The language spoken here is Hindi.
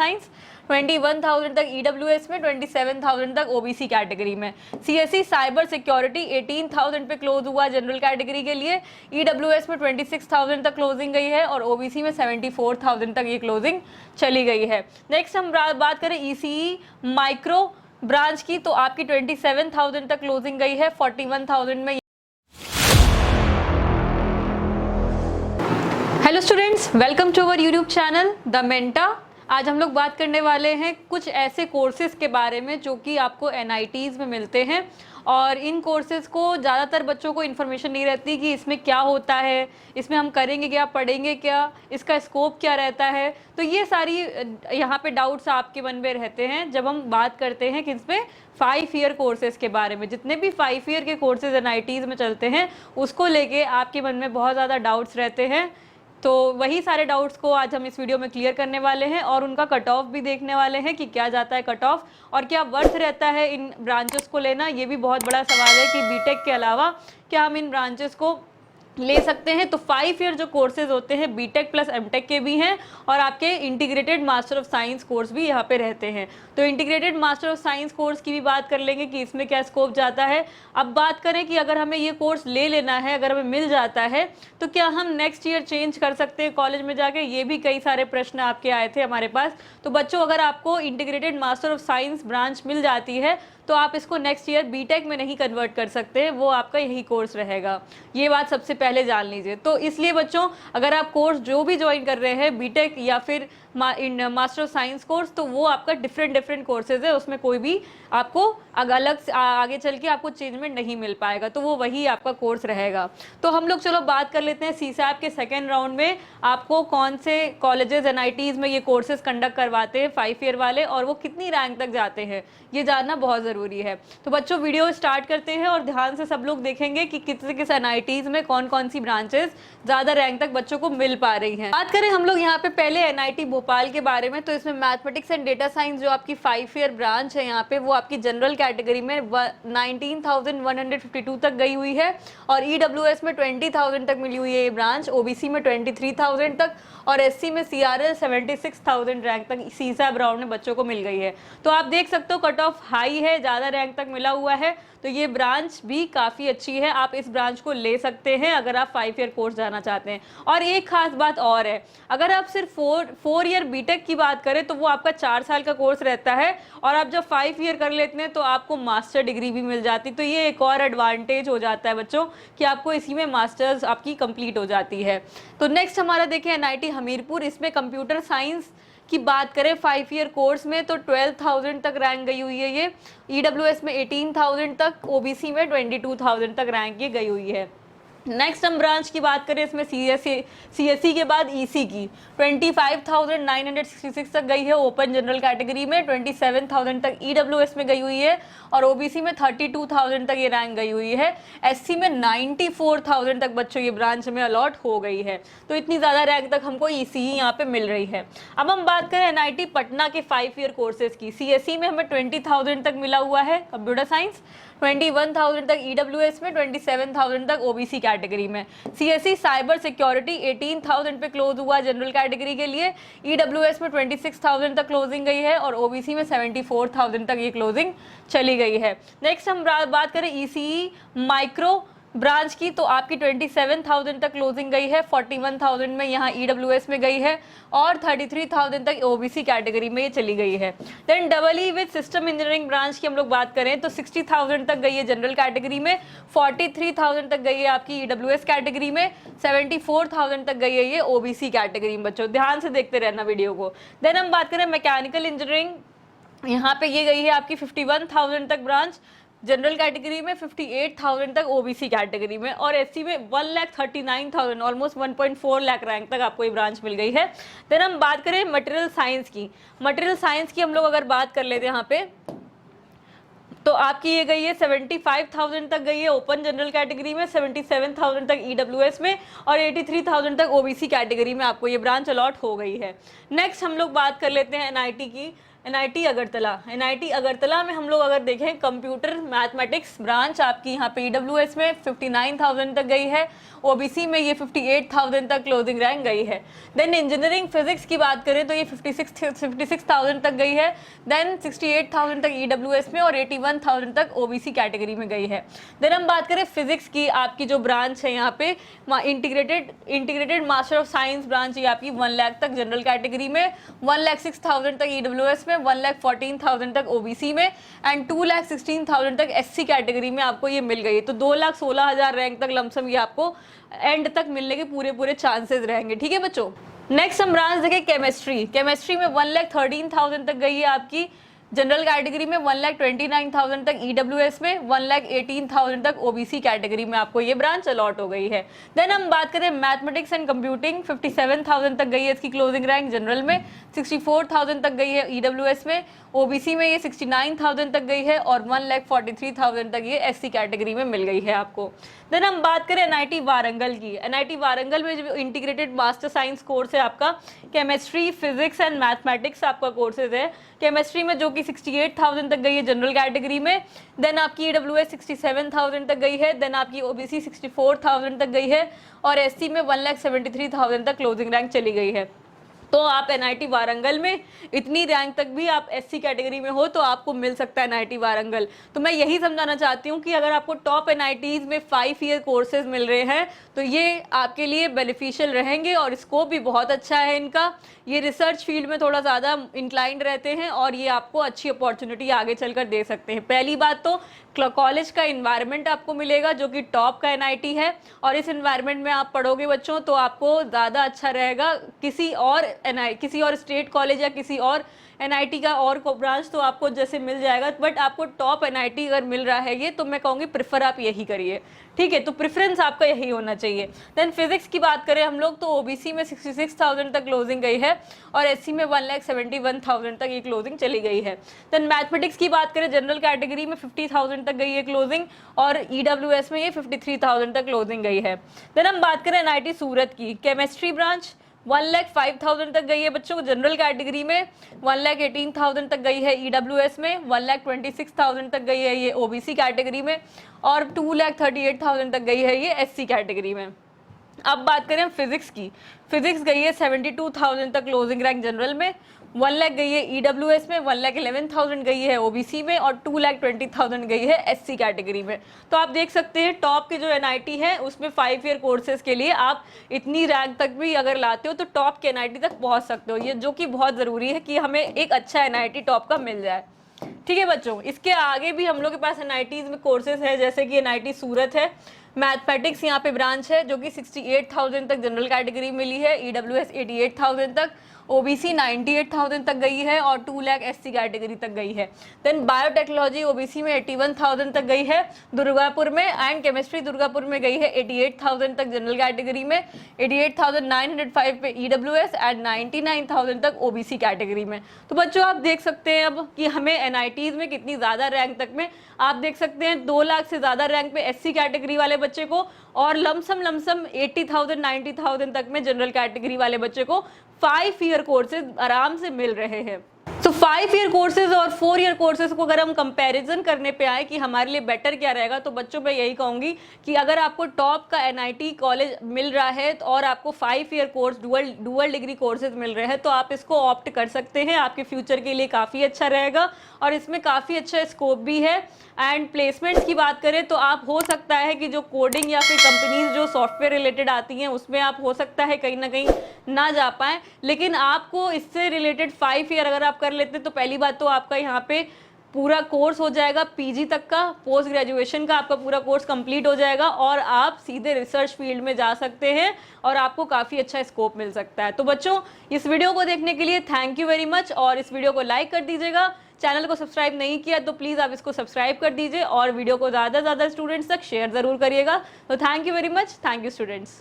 साइंस, 21,000 तक EWS में, 27,000 तक OBC कैटेगरी में। CSE साइबर सिक्योरिटी 18,000 पे क्लोज हुआ जनरल कैटेगरी के लिए, EWS में 26,000 तक क्लोजिंग गई है और OBC में 74,000 तक ये क्लोजिंग चली गई है। नेक्स्ट हम बात करें ECE माइक्रो ब्रांच की, तो आपकी 27,000 तक क्लोजिंग गई है, 41,000 में। Hello students, welcome to our YouTube channel the मेंटा। आज हम लोग बात करने वाले हैं कुछ ऐसे कोर्सेज के बारे में जो कि आपको NITs में मिलते हैं और इन कोर्सेज को ज़्यादातर बच्चों को इन्फॉर्मेशन नहीं रहती कि इसमें क्या होता है, इसमें हम करेंगे क्या, पढ़ेंगे क्या, इसका स्कोप क्या रहता है। तो ये सारी यहाँ पे डाउट्स आपके मन में रहते हैं जब हम बात करते हैं कि इसमें 5 ईयर कोर्सेज के बारे में। जितने भी 5 ईयर के कोर्सेज NITs में चलते हैं उसको लेके आपके मन में बहुत ज़्यादा डाउट्स रहते हैं। तो वही सारे डाउट्स को आज हम इस वीडियो में क्लियर करने वाले हैं और उनका कट ऑफ भी देखने वाले हैं कि क्या जाता है कट ऑफ और क्या वर्थ रहता है इन ब्रांचेस को लेना। ये भी बहुत बड़ा सवाल है कि बीटेक के अलावा क्या हम इन ब्रांचेस को ले सकते हैं। तो 5 ईयर जो कोर्सेज होते हैं बीटेक प्लस एमटेक के भी हैं और आपके integrated master of science course भी यहाँ पे रहते हैं। तो integrated master of science course की भी बात कर लेंगे कि इसमें क्या स्कोप जाता है। अब बात करें कि अगर हमें ये कोर्स ले लेना है, अगर हमें मिल जाता है तो क्या हम नेक्स्ट ईयर चेंज कर सकते हैं कॉलेज में जाके, ये भी कई सारे प्रश्न आपके आए थे हमारे पास। तो बच्चों, अगर आपको integrated master of science branch मिल जाती है तो आप इसको नेक्स्ट ईयर बीटेक में नहीं कन्वर्ट कर सकते, वो आपका यही कोर्स रहेगा। ये बात सबसे पहले जान लीजिए। तो इसलिए बच्चों, अगर आप कोर्स जो भी ज्वाइन कर रहे हैं बीटेक या फिर मास्टर ऑफ साइंस कोर्स, तो वो आपका डिफरेंट कोर्सेज है, उसमें कोई भी आपको अलग से आगे चल के आपको चेंजमेंट नहीं मिल पाएगा, तो वो वही आपका कोर्स रहेगा। तो हम लोग चलो बात कर लेते हैं CSAP के सेकेंड राउंड में आपको कौन से कॉलेजेस NITs में ये कोर्सेज कंडक्ट करवाते हैं 5 ईयर वाले और वो कितनी रैंक तक जाते हैं, ये जानना बहुत ज़रूरी है। तो बच्चों, वीडियो स्टार्ट करते हैं और ध्यान से सब लोग देखेंगे कि किस NITs में कौन कौन सी ब्रांचेस ज़्यादा रैंक तक बच्चों को मिल पा रही हैं। बात करें हम लोग यहाँ पे पहले NIT भोपाल के बारे में, तो इसमें मैथमेटिक्स एंड डेटा साइंस जो आपकी 5 ईयर ब्रांच है यहाँ पे, वो आपकी जनरल कैटेगरी में 19,152 तक गई हुई है और EWS में 20,000 तक मिली हुई है ये ब्रांच, OBC में 23,000 तक और SC में CRL 76,000 रैंक तक CSAP राउंड में बच्चों को मिल गई है। तो आप देख सकते हो कट ऑफ हाई है, ज़्यादा रैंक तक मिला हुआ है, तो ये ब्रांच भी काफ़ी अच्छी है। आप इस ब्रांच को ले सकते हैं अगर आप 5 ईयर कोर्स जाना चाहते हैं। और एक खास बात और है, अगर आप सिर्फ 4 ईयर बीटेक की बात करें तो वो आपका 4 साल का कोर्स रहता है और आप जब 5 ईयर कर लेते हैं तो आपको मास्टर डिग्री भी मिल जाती है। तो ये एक और एडवांटेज हो जाता है बच्चों कि आपको इसी में मास्टर्स आपकी कंप्लीट हो जाती है। तो नेक्स्ट हमारा देखें NIT हमीरपुर, इसमें कंप्यूटर साइंस की बात करें 5 ईयर कोर्स में तो 12,000 तक रैंक गई हुई है ये, EWS में 18,000 तक, OBC में 22,000 तक रैंक ये गई हुई है। नेक्स्ट हम ब्रांच की बात करें, इसमें CSE के बाद EC की 25,966 तक गई है ओपन जनरल कैटेगरी में, 27,000 तक EWS में गई हुई है और OBC में 32,000 तक ये रैंक गई हुई है। SC में 94,000 तक बच्चों ये ब्रांच में अलॉट हो गई है। तो इतनी ज़्यादा रैंक तक हमको ECE यहाँ पे मिल रही है। अब हम बात करें NIT पटना के 5 ईयर कोर्सेज की। CSE में हमें 20,000 तक मिला हुआ है कंप्यूटर साइंस, 21,000 तक EWS में, 27,000 तक OBC कैटेगरी में। CSE साइबर सिक्योरिटी 18,000 पे क्लोज हुआ जनरल कैटेगरी के लिए, EWS में 26,000 तक क्लोजिंग गई है और OBC में 74,000 तक ये क्लोजिंग चली गई है। नेक्स्ट हम बात करें ECE माइक्रो ब्रांच की, तो आपकी 27,000 तक क्लोजिंग गई है, 41,000 में यहाँ EWS में गई है और 33,000 तक OBC कैटेगरी में ये चली गई है। Then EE with system engineering branch की हम लोग बात करें तो 60,000 तक गई है जनरल कैटेगरी में, 43,000 तक गई है आपकी EWS कैटेगरी में, 74,000 तक गई है ये OBC कैटेगरी में। बच्चों ध्यान से देखते रहना वीडियो को। देन हम बात करें मैकेनिकल इंजीनियरिंग, यहाँ पे ये गई है आपकी 51,000 तक ब्रांच जनरल कैटेगरी में, 58,000 तक OBC कैटेगरी में और SC में 1,39,000 ऑलमोस्ट 1.4 लाख रैंक तक आपको ये ब्रांच मिल गई है। देन हम बात करें मटेरियल साइंस की। मटेरियल साइंस की हम लोग अगर बात कर लेते हैं यहाँ पे तो आपकी ये गई है 75,000 तक गई है ओपन जनरल कैटेगरी में, 77,000 तक EWS में और 83,000 तक OBC कैटेगरी में आपको ये ब्रांच अलॉट हो गई है। नेक्स्ट हम लोग बात कर लेते हैं NIT की NIT अगरतला। NIT अगरतला में हम लोग अगर देखें कंप्यूटर मैथमेटिक्स ब्रांच आपकी यहाँ पे EWS में 59,000 तक गई है, OBC में ये 58,000 तक क्लोजिंग रैंक गई है। देन इंजीनियरिंग फिजिक्स की बात करें तो ये 56,000 तक गई है। देन 68,000 तक EWS में और 81,000 तक OBC कैटेगरी में गई है। देन हम बात करें फिजिक्स की, आपकी जो ब्रांच है यहाँ पे integrated master of science branch, ये आपकी 1 लाख तक जनरल कैटेगरी में, 1,06,000 तक EWS में, 1,14,000 तक OBC में एंड 2,16,000 तक SC कैटेगरी में आपको ये मिल गई है। तो 2,16,000 रैंक तक लमसम ये आपको एंड तक मिलने के पूरे चांसेस रहेंगे। ठीक है बच्चों, नेक्स्ट हम ब्रांच देखें केमिस्ट्री में 1,13,000 तक गई है आपकी जनरल कैटेगरी में, 1,29,000 तक EWS में, 1,18,000 तक OBC कैटेगरी में आपको ये ब्रांच अलॉट हो गई है। देन हम बात करें मैथमेटिक्स एंड कंप्यूटिंग, 57,000 तक गई है इसकी क्लोजिंग रैंक जनरल में, 64,000 तक गई है EWS में, OBC में ये 69,000 तक गई है और 1,43,000 तक ये SC कैटेगरी में मिल गई है आपको। देन हम बात करें NIT वारंगल की। NIT वारंगल में जो इंटीग्रेटेड मास्टर साइंस कोर्स है आपका, केमिस्ट्री फिजिक्स एंड मैथमेटिक्स आपका कोर्सेज है। केमिस्ट्री में जो कि 68,000 तक गई है जनरल कैटेगरी में, देन आपकी EWS 67,000 तक गई है, देन आपकी OBC 64,000 तक गई है और SC में 1,73,000 तक क्लोजिंग रैंक चली गई है। तो आप NIT वारंगल में इतनी रैंक तक भी आप SC कैटेगरी में हो तो आपको मिल सकता है NIT वारंगल। तो मैं यही समझाना चाहती हूँ कि अगर आपको टॉप NITs में 5 ईयर कोर्सेज मिल रहे हैं तो ये आपके लिए बेनिफिशियल रहेंगे और स्कोप भी बहुत अच्छा है इनका। ये रिसर्च फील्ड में थोड़ा ज़्यादा इंक्लाइंड रहते हैं और ये आपको अच्छी अपॉर्चुनिटी आगे चलकर दे सकते हैं। पहली बात तो कॉलेज का इन्वायरमेंट आपको मिलेगा जो कि टॉप का NIT है और इस इन्वायरमेंट में आप पढ़ोगे बच्चों तो आपको ज़्यादा अच्छा रहेगा। किसी और स्टेट कॉलेज या किसी और NIT का और को ब्रांच तो आपको जैसे मिल जाएगा, बट आपको टॉप NIT अगर मिल रहा है ये तो मैं कहूँगी प्रेफर आप यही करिए। ठीक है, तो प्रेफरेंस आपका यही होना चाहिए। देन फिजिक्स की बात करें हम लोग तो OBC में 66,000 तक क्लोजिंग गई है और SC में 1,71,000 तक ये क्लोजिंग चली गई है। देन मैथमेटिक्स की बात करें जनरल कैटेगरी में 50,000 तक गई है क्लोजिंग और EWS में ये 53,000 तक क्लोजिंग गई है। देन हम बात करें NIT सूरत की, केमिस्ट्री ब्रांच 1,05,000 तक गई है बच्चों को जनरल कैटेगरी में, 1,18,000 तक गई है EWS में, 1,26,000 तक गई है ये OBC कैटेगरी में और 2,38,000 तक गई है ये SC कैटेगरी में। अब बात करें फिजिक्स की, फिजिक्स गई है 72,000 तक क्लोजिंग रैंक जनरल में, 1 लाख गई है EWS में, 1,11,000 गई है OBC में और 2,20,000 गई है SC कैटेगरी में। तो आप देख सकते हैं टॉप के जो NIT है उसमें 5 ईयर कोर्सेज के लिए आप इतनी रैंक तक भी अगर लाते हो तो टॉप के NIT तक पहुंच सकते हो, ये जो कि बहुत ज़रूरी है कि हमें एक अच्छा NIT टॉप का मिल जाए। ठीक है बच्चों, इसके आगे भी हम लोग के पास NITs में कोर्सेज है जैसे कि NIT सूरत है, मैथमेटिक्स यहाँ पे ब्रांच है जो कि 68,000 तक जनरल कैटेगरी मिली है, EWS 88,000 तक, OBC 98,000 तक गई है और 2 लाख SC कैटेगरी तक गई है। देन बायोटेक्नोलॉजी OBC में 81,000 तक गई है दुर्गापुर में एंड केमिस्ट्री दुर्गापुर में गई है 88,000 तक जनरल कैटेगरी में, 88,905 पे EWS एंड 99,000 तक OBC कैटेगरी में। तो बच्चों आप देख सकते हैं अब कि हमें NITs में कितनी ज़्यादा रैंक तक में आप देख सकते हैं 2 लाख से ज़्यादा रैंक पे SC कैटेगरी वाले बच्चे को और लमसम 80,000 90,000 तक में जनरल कैटेगरी वाले बच्चे को 5 ईयर कोर्सेज आराम से मिल रहे हैं। तो 5 ईयर कोर्सेज और 4 ईयर कोर्सेज को अगर हम कंपैरिजन करने पे आए कि हमारे लिए बेटर क्या रहेगा तो बच्चों मैं यही कहूँगी कि अगर आपको टॉप का NIT कॉलेज मिल रहा है और आपको 5 year course dual degree courses मिल रहे हैं तो आप इसको ऑप्ट कर सकते हैं, आपके फ्यूचर के लिए काफ़ी अच्छा रहेगा और इसमें काफ़ी अच्छा स्कोप भी है। एंड प्लेसमेंट्स की बात करें तो आप हो सकता है कि जो कोडिंग या फिर कंपनीज जो सॉफ्टवेयर रिलेटेड आती हैं उसमें आप हो सकता है कहीं ना कहीं ना जा पाएँ, लेकिन आपको इससे रिलेटेड 5 ईयर अगर आप कर लेते तो पहली बात तो आपका यहाँ पे पूरा कोर्स हो जाएगा PG तक का, पोस्ट ग्रेजुएशन का आपका पूरा कोर्स कंप्लीट हो जाएगा और आप सीधे रिसर्च फील्ड में जा सकते हैं और आपको काफ़ी अच्छा स्कोप मिल सकता है। तो बच्चों इस वीडियो को देखने के लिए थैंक यू वेरी मच और इस वीडियो को लाइक कर दीजिएगा। चैनल को सब्सक्राइब नहीं किया तो प्लीज़ आप इसको सब्सक्राइब कर दीजिए और वीडियो को ज़्यादा से ज़्यादा स्टूडेंट्स तक शेयर ज़रूर करिएगा। तो thank you very much, thank you students.